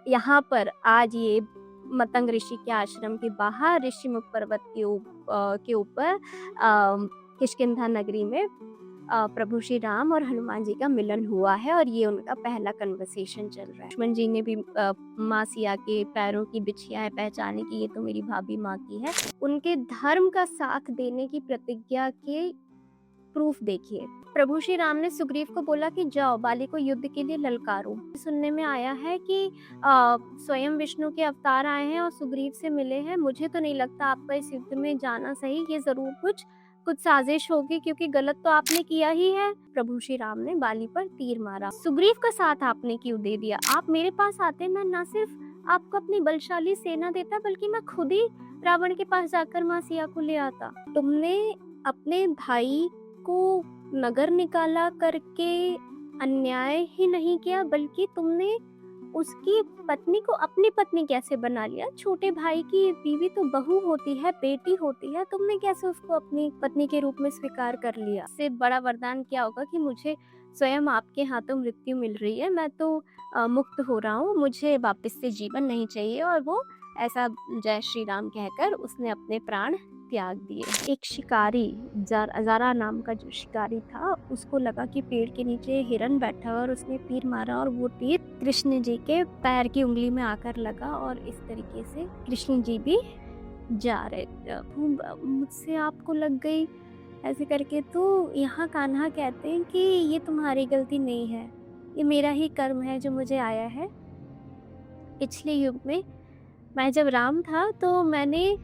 यहाँ पर आज ये मतंग ऋषि के आश्रम के बाहर ऋषिमुख पर्वत के ऊपर किष्किंधा नगरी में प्रभु श्री राम और हनुमान जी का मिलन हुआ है और ये उनका पहला कन्वर्सेशन चल रहा है। लक्ष्मण जी ने भी माँ सिया के पैरों की बिछियाएं पहचानी कि ये तो मेरी भाभी माँ की है। उनके धर्म का साथ देने की प्रतिज्ञा के प्रूफ देखिए। प्रभु श्री राम ने सुग्रीव को बोला कि जाओ बाली को युद्ध के लिए ललकारो। सुनने में आया है कि स्वयं विष्णु के अवतार आए हैं और सुग्रीव से मिले हैं। मुझे तो नहीं लगता आपका इस युद्ध में जाना सही, ये जरूर कुछ साजिश होगी, क्योंकि गलत तो आपने किया ही है। प्रभु श्री राम ने बाली पर तीर मारा। सुग्रीव का साथ आपने क्यों दे दिया? आप मेरे पास आते, मैं न सिर्फ आपको अपनी बलशाली सेना देता, बल्कि मैं खुद ही रावण के पास जाकर माँ सिया को ले आता। तुमने अपने भाई को नगर निकाला करके अन्याय ही नहीं किया, बल्कि तुमने उसकी पत्नी को अपनी पत्नी कैसे बना लिया? छोटे भाई की बीवी तो बहू होती है, बेटी होती है, तुमने कैसे उसको अपनी पत्नी के रूप में स्वीकार कर लिया? इससे बड़ा वरदान क्या होगा कि मुझे स्वयं आपके हाथों मृत्यु मिल रही है, मैं तो मुक्त हो रहा हूँ, मुझे वापस से जीवन नहीं चाहिए। और वो ऐसा जय श्री राम कहकर उसने अपने प्राण त्याग दिए। एक शिकारी ज़ारा नाम का जो शिकारी था, उसको लगा कि पेड़ के नीचे हिरन बैठा हुआ और उसने तीर मारा और वो तीर कृष्ण जी के पैर की उंगली में आकर लगा और इस तरीके से कृष्ण जी भी जा रहे थे। मुझसे आपको लग गई ऐसे करके। तो यहाँ कान्हा कहते हैं कि ये तुम्हारी गलती नहीं है, ये मेरा ही कर्म है जो मुझे आया है। पिछले युग में मैं जब राम था तो मैंने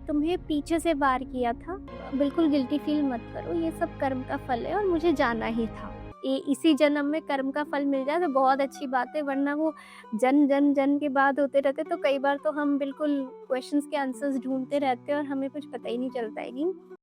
तुम्हें पीछे से वार किया था। बिल्कुल गिल्टी फील मत करो, ये सब कर्म का फल है और मुझे जाना ही था। इसी जन्म में कर्म का फल मिल जाए तो बहुत अच्छी बात है, वरना वो जन के बाद होते रहते तो कई बार तो हम बिल्कुल क्वेश्चंस के आंसर्स ढूंढते रहते हैं और हमें कुछ पता ही नहीं चलता है।